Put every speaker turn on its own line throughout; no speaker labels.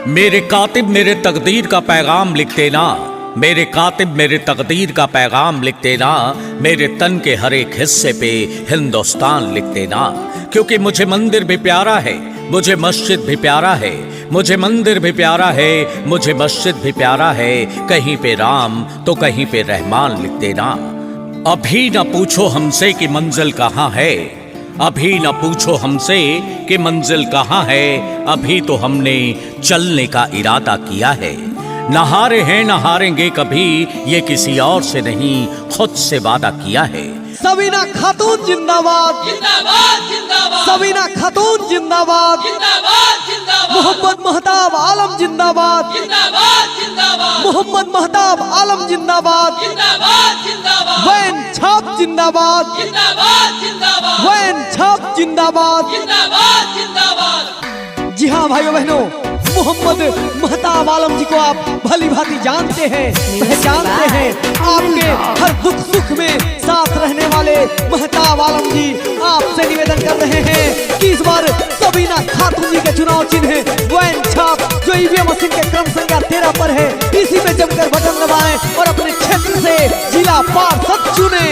मेरे कातिब मेरे तकदीर का पैगाम लिख देना, मेरे कातिब मेरे तकदीर का पैगाम लिख देना, मेरे तन के हर एक हिस्से पे हिंदुस्तान लिख देना। क्योंकि मुझे मंदिर भी प्यारा है, मुझे मस्जिद भी प्यारा है, मुझे मंदिर भी प्यारा है, मुझे मस्जिद भी प्यारा है। कहीं पे राम तो कहीं पे रहमान लिख देना। अभी न पूछो हमसे कि मंजिल कहाँ है, अभी न पूछो हमसे कि मंजिल कहाँ है। अभी तो हमने चलने का इरादा किया है। न हारे हैं न हारेंगे कभी, ये किसी और से नहीं खुद से वादा किया है।
सबीना खातून जिंदाबाद,
जिंदाबाद जिंदाबाद,
सबीना खातून जिंदाबाद,
जिंदाबाद जिंदाबाद,
मोहम्मद महताब आलम जिंदाबाद,
जिंदाबाद जिंदाबाद,
मोहम्मद महताब आलम जिंदाबाद,
जिंदाबाद जिंदाबाद,
वैन छाप जिंदाबाद,
जिंदाबाद जिंदाबाद,
वैन छाप जिंदाबाद।
जिंदाबाद जिंदाबाद।
जी हाँ भाइयों बहनों, मोहम्मद महताब आलम जी को आप भली भांति जानते हैं, पहचानते हैं। आपके हर दुख सुख में साथ रहने वाले महताब आलम जी आपसे निवेदन कर रहे हैं कि इस बार सबीना खातून जी के चुनाव चिन्ह वैन छाप जो ईवीएम मशीन के क्रम संख्या 13 पर है, इसी में जमकर बटन दबाएं और अपने क्षेत्र से जिला पार्षद चुने।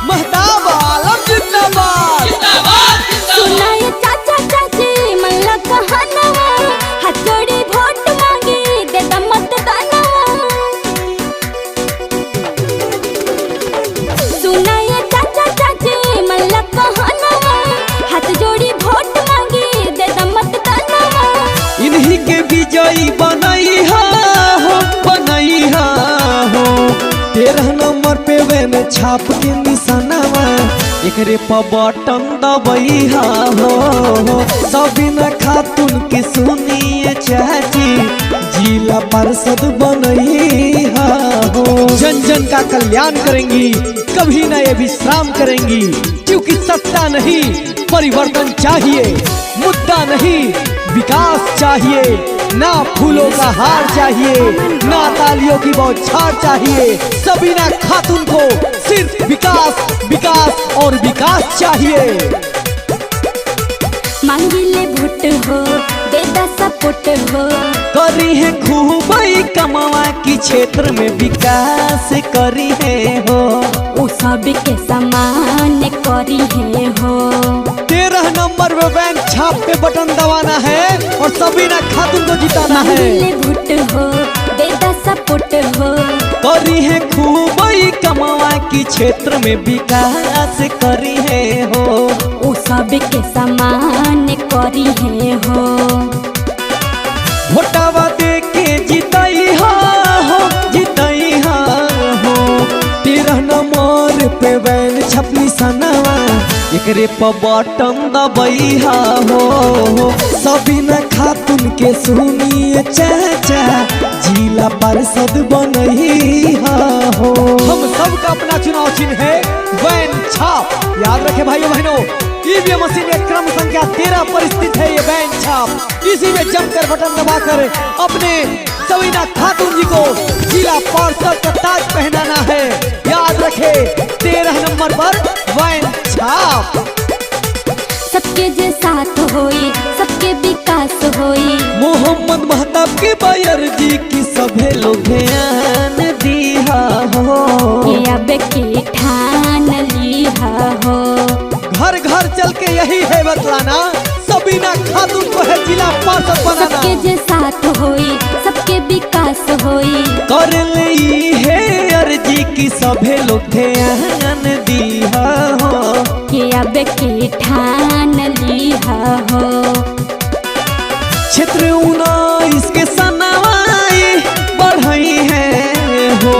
महताब आलम जिंदाबाद,
जिंदाबाद
सुनाए चाचा चाची मल्ला कहानवा, हाथ जोड़ी वोट मांगे दे द मतदानवा। सुनाए चाचा चाची मल्ला कहानवा, हाथ जोड़ी वोट मांगे दे द मतदानवा।
इन्हीं के विजयी बनैहा हो, बनैहा हो। 13 नंबर पे वैन छाप के निशानवा, एकरे पर बटन दबैहा हो। सबीना खातून की सुनिए चाची, जिला पार्षद बनैहा हो। जन जन का कल्याण करेंगी, कभी न ये विश्राम करेंगी। क्योंकि सत्ता नहीं परिवर्तन चाहिए, मुद्दा नहीं विकास चाहिए। ना फूलों का हार चाहिए, ना तालियों की बौछार चाहिए। सबीना खातून को सिर्फ विकास, विकास और विकास चाहिए।
मांगिले वोट हो, दे द सपोर्ट हो।
करी है खूब कमावा की क्षेत्र में विकास करी है हो।
उ सब के समान करी है हो।
13 नंबर में वैन छाप पे बटन दबाना है और सबीना खातून को जिताना है।
मांगिले वोट हो, दे द सपोर्ट हो।
करी है खूब कमावा की क्षेत्र में विकास करी है हो।
उ सब के समान करी है हो।
वोटावा दे के जितई हो, जितई हो। 13 नंबर पे वैन छपनी सनवा, एकरे पर बटन दबैहा हो। सबीना खातून के सुनिए चाचा, जिला पार्षद बनैहा हो। हम सबका अपना चुनाव चिन्ह है वैन छाप। याद रखे भाइयों बहनों, ईवीएम मशीन के क्रम संख्या 13 पर स्थित है ये वैन छाप। इसी में जमकर बटन दबाकर अपने सबीना खातून जी को जिला पार्षद का ताज पहनाना है। याद रखे 13 नंबर पर वैन छाप।
सबके जे साथ होई, सबके विकास होई।
मोहम्मद महताब के बायर जी की सभे लोग ध्यान दिया हो।
ये अब के ठान लिहा हो।
घर घर चल के यही है बतलाना, सबीना खातून को है जिला पार्षद बनाना।
सबके जे साथ होई, सबके विकास होई।
कर ली है अर्जी की सभे लोग ध्यान दिया हो।
ये अब के ठान लिहा हो।
क्षेत्र 19 के सनवाई बढ़ई है हो।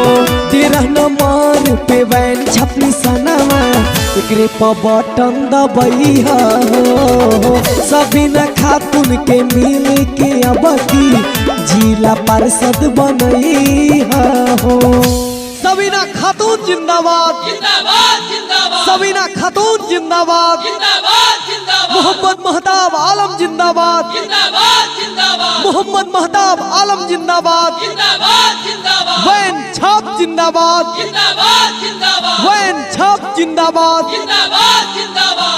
13 नंबर पे वैन छपनी सनवा, एकरे पर बटन दबैहा हो। सबीना खातून के मिल के अब की जिला पार्षद बनैहा हो। सबीना खातून जिंदाबाद,
जिंदाबाद जिंदाबाद,
सबीना खातून जिंदाबाद,
जिंदाबाद जिंदाबाद,
मोहम्मद महताब आलम जिंदाबाद,
जिंदाबाद जिंदाबाद,
मोहम्मद महताब आलम जिंदाबाद।
जिंदाबाद जिंदाबाद,
वैन छाप जिंदाबाद,
जिंदाबाद जिंदाबाद,
वैन छाप जिंदाबाद।
जिंदाबाद जिंदाबाद।